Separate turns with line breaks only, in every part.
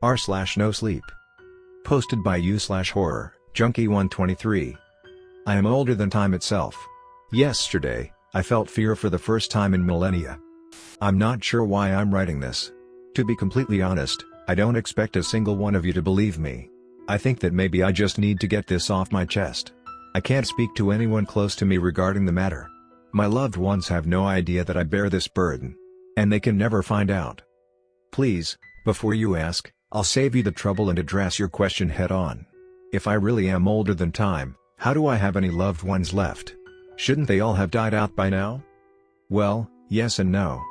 r/NoSleep. Posted by u/horror, junkie123. I am older than time itself. Yesterday, I felt fear for the first time in millennia. I'm not sure why I'm writing this. To be completely honest, I don't expect a single one of you to believe me. I think that maybe I just need to get this off my chest. I can't speak to anyone close to me regarding the matter. My loved ones have no idea that I bear this burden. And they can never find out. Please, before you ask, I'll save you the trouble and address your question head on. If I really am older than time, how do I have any loved ones left? Shouldn't they all have died out by now? Well, yes and no.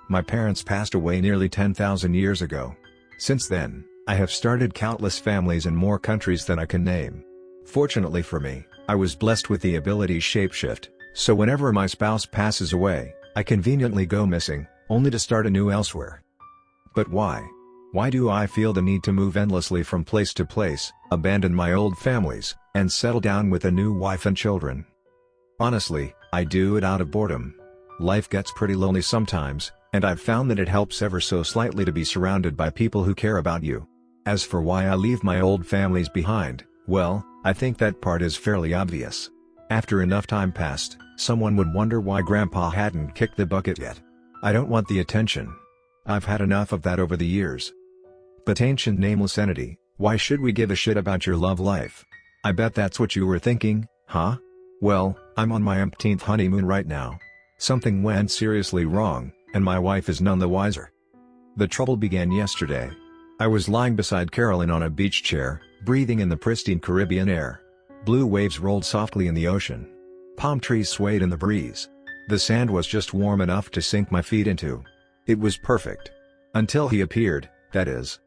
My parents passed away nearly 10,000 years ago. Since then, I have started countless families in more countries than I can name. Fortunately for me, I was blessed with the ability shapeshift, so whenever my spouse passes away, I conveniently go missing, only to start anew elsewhere. But why? Why do I feel the need to move endlessly from place to place, abandon my old families, and settle down with a new wife and children? Honestly, I do it out of boredom. Life gets pretty lonely sometimes, and I've found that it helps ever so slightly to be surrounded by people who care about you. As for why I leave my old families behind, well, I think that part is fairly obvious. After enough time passed, someone would wonder why Grandpa hadn't kicked the bucket yet. I don't want the attention. I've had enough of that over the years. But ancient nameless entity, why should we give a shit about your love life? I bet that's what you were thinking, huh? Well, I'm on my umpteenth honeymoon right now. Something went seriously wrong, and my wife is none the wiser. The trouble began yesterday. I was lying beside Carolyn on a beach chair, breathing in the pristine Caribbean air. Blue waves rolled softly in the ocean. Palm trees swayed in the breeze. The sand was just warm enough to sink my feet into. It was perfect. Until he appeared, that is.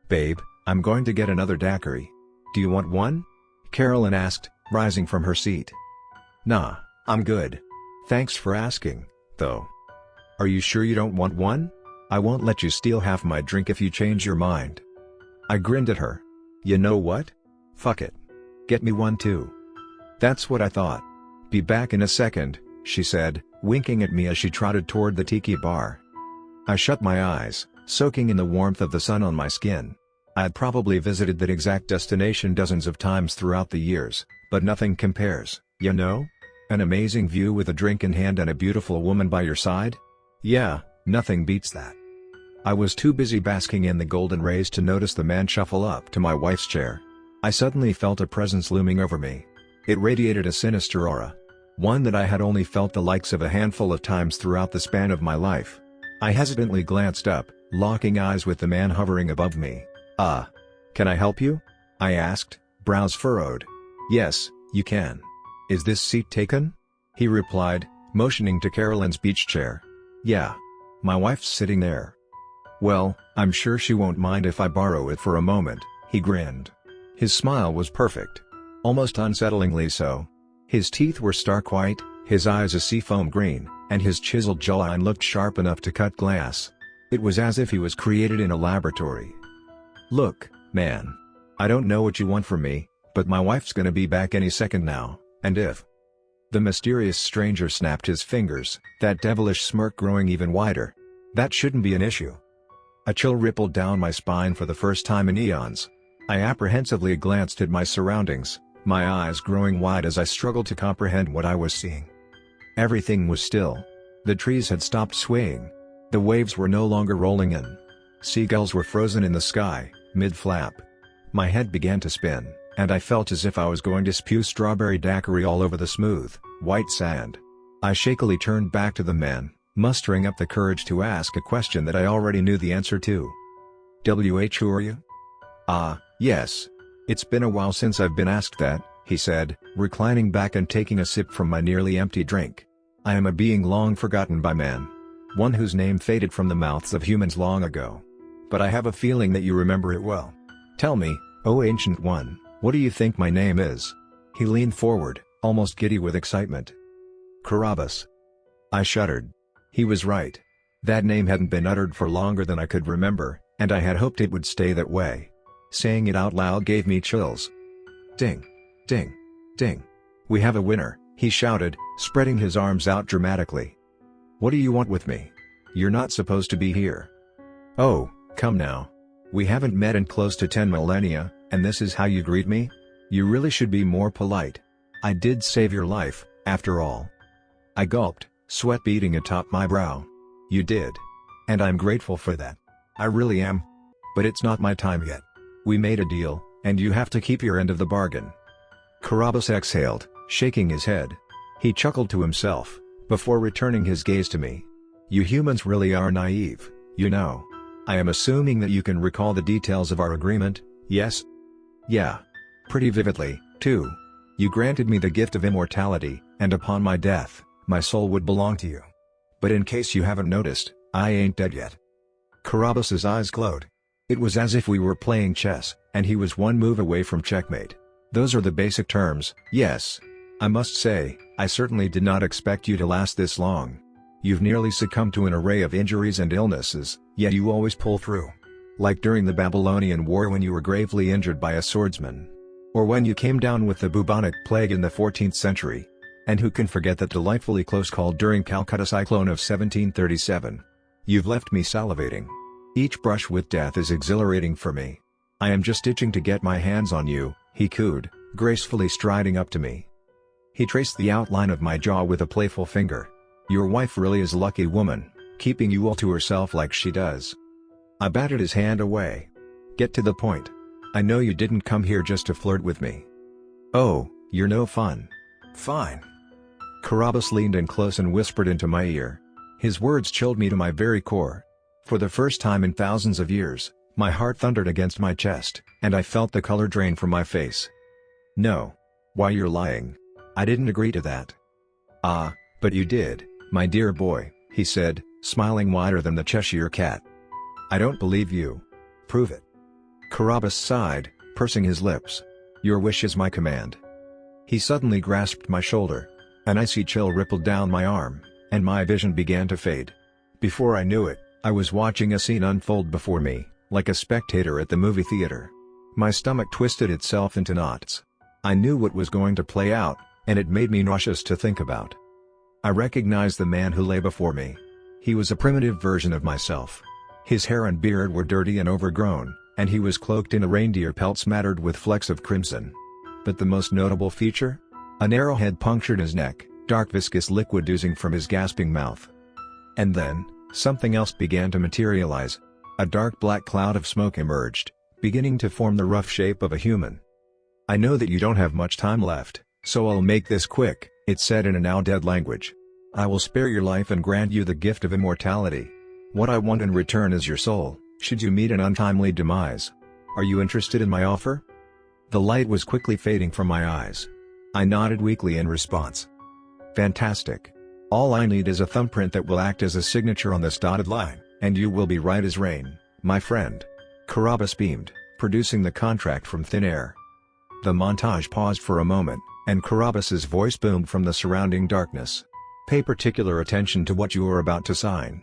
"Babe, I'm going to get another daiquiri. Do you want one?" Carolyn asked, rising from her seat. "Nah, I'm good. Thanks for asking, though." "Are you sure you don't want one? I won't let you steal half my drink if you change your mind." I grinned at her. "You know what? Fuck it. Get me one too." That's what I thought. "Be back in a second," she said, winking at me as she trotted toward the tiki bar. I shut my eyes, soaking in the warmth of the sun on my skin. I had probably visited that exact destination dozens of times throughout the years, but nothing compares, you know? An amazing view with a drink in hand and a beautiful woman by your side? Yeah, nothing beats that. I was too busy basking in the golden rays to notice the man shuffle up to my wife's chair. I suddenly felt a presence looming over me. It radiated a sinister aura. One that I had only felt the likes of a handful of times throughout the span of my life. I hesitantly glanced up, locking eyes with the man hovering above me. Can I help you?" I asked, brows furrowed. "Yes, you can. Is this seat taken?" he replied, motioning to Carolyn's beach chair. "Yeah. My wife's sitting there." "Well, I'm sure she won't mind if I borrow it for a moment," he grinned. His smile was perfect. Almost unsettlingly so. His teeth were stark white, his eyes a seafoam green, and his chiseled jawline looked sharp enough to cut glass. It was as if he was created in a laboratory. "Look, man. I don't know what you want from me, but my wife's gonna be back any second now, and if..." The mysterious stranger snapped his fingers, that devilish smirk growing even wider. "That shouldn't be an issue." A chill rippled down my spine for the first time in eons. I apprehensively glanced at my surroundings, my eyes growing wide as I struggled to comprehend what I was seeing. Everything was still. The trees had stopped swaying. The waves were no longer rolling in. Seagulls were frozen in the sky, mid-flap. My head began to spin, and I felt as if I was going to spew strawberry daiquiri all over the smooth, white sand. I shakily turned back to the man, mustering up the courage to ask a question that I already knew the answer to. "Who are you?" Yes. It's been a while since I've been asked that," he said, reclining back and taking a sip from my nearly empty drink. "I am a being long forgotten by man. One whose name faded from the mouths of humans long ago. But I have a feeling that you remember it well. Tell me, O Ancient One, what do you think my name is?" He leaned forward, almost giddy with excitement. "Carabas." I shuddered. He was right. That name hadn't been uttered for longer than I could remember, and I had hoped it would stay that way. Saying it out loud gave me chills. Ding! Ding! Ding! "We have a winner," he shouted, spreading his arms out dramatically. "What do you want with me? You're not supposed to be here." "Oh, come now. We haven't met in close to 10 millennia, and this is how you greet me? You really should be more polite. I did save your life, after all. I gulped, sweat beading atop my brow. You did. And I'm grateful for that. I really am. But it's not my time yet. We made a deal, and you have to keep your end of the bargain. Carabas exhaled, shaking his head. He chuckled to himself, before returning his gaze to me. You humans really are naive, you know. I am assuming that you can recall the details of our agreement, yes? Yeah. Pretty vividly, too. You granted me the gift of immortality, and upon my death, my soul would belong to you. But in case you haven't noticed, I ain't dead yet. Carabas's eyes glowed. It was as if we were playing chess, and he was one move away from checkmate. Those are the basic terms, yes. I must say, I certainly did not expect you to last this long. You've nearly succumbed to an array of injuries and illnesses, yet you always pull through. Like during the Babylonian War when you were gravely injured by a swordsman. Or when you came down with the bubonic plague in the 14th century. And who can forget that delightfully close call during Calcutta cyclone of 1737? You've left me salivating. Each brush with death is exhilarating for me. I am just itching to get my hands on you, he cooed, gracefully striding up to me. He traced the outline of my jaw with a playful finger. Your wife really is a lucky woman, keeping you all to herself like she does. I batted his hand away. Get to the point. I know you didn't come here just to flirt with me. Oh, you're no fun. Fine. Carabas leaned in close and whispered into my ear. His words chilled me to my very core. For the first time in thousands of years, my heart thundered against my chest, and I felt the color drain from my face. No. Why, you're lying. I didn't agree to that. Ah, but you did, my dear boy, he said, smiling wider than the Cheshire cat. I don't believe you. Prove it. Carabas sighed, pursing his lips. Your wish is my command. He suddenly grasped my shoulder. An icy chill rippled down my arm, and my vision began to fade. Before I knew it, I was watching a scene unfold before me, like a spectator at the movie theater. My stomach twisted itself into knots. I knew what was going to play out, and it made me nauseous to think about. I recognized the man who lay before me. He was a primitive version of myself. His hair and beard were dirty and overgrown, and he was cloaked in a reindeer pelt smattered with flecks of crimson. But the most notable feature? An arrowhead punctured his neck, dark viscous liquid oozing from his gasping mouth. And then, something else began to materialize. A dark black cloud of smoke emerged, beginning to form the rough shape of a human. I know that you don't have much time left, so I'll make this quick, it said in a now dead language. I will spare your life and grant you the gift of immortality. What I want in return is your soul, should you meet an untimely demise. Are you interested in my offer? The light was quickly fading from my eyes. I nodded weakly in response. Fantastic. All I need is a thumbprint that will act as a signature on this dotted line, and you will be right as rain, my friend. Carabas beamed, producing the contract from thin air. The montage paused for a moment, and Carabas's voice boomed from the surrounding darkness. Pay particular attention to what you are about to sign.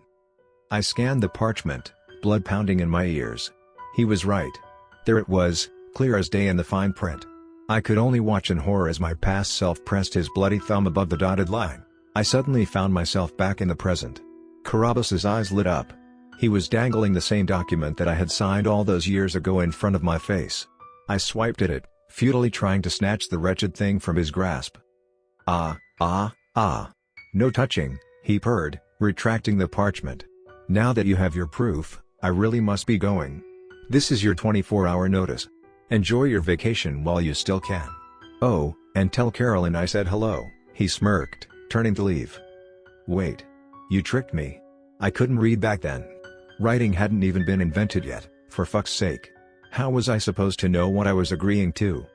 I scanned the parchment, blood pounding in my ears. He was right. There it was, clear as day in the fine print. I could only watch in horror as my past self pressed his bloody thumb above the dotted line. I suddenly found myself back in the present. Carabas's eyes lit up. He was dangling the same document that I had signed all those years ago in front of my face. I swiped at it, futilely trying to snatch the wretched thing from his grasp. Ah. No touching, he purred, retracting the parchment. Now that you have your proof, I really must be going. This is your 24-hour notice. Enjoy your vacation while you still can. Oh, and tell Carolyn I said hello, he smirked, turning to leave. Wait. You tricked me. I couldn't read back then. Writing hadn't even been invented yet, for fuck's sake. How was I supposed to know what I was agreeing to?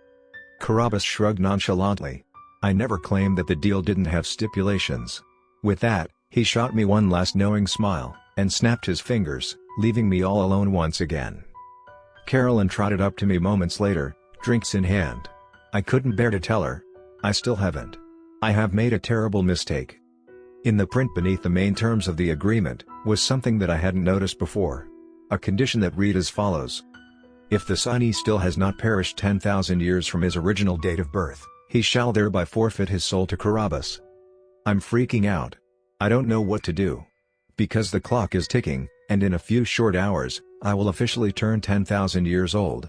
Carabas shrugged nonchalantly. I never claimed that the deal didn't have stipulations. With that, he shot me one last knowing smile, and snapped his fingers, leaving me all alone once again. Carolyn trotted up to me moments later, drinks in hand. I couldn't bear to tell her. I still haven't. I have made a terrible mistake. In the print beneath the main terms of the agreement, was something that I hadn't noticed before. A condition that read as follows. If the signee still has not perished 10,000 years from his original date of birth, he shall thereby forfeit his soul to Carabas. I'm freaking out. I don't know what to do. Because the clock is ticking, And in a few short hours, I will officially turn 10,000 years old.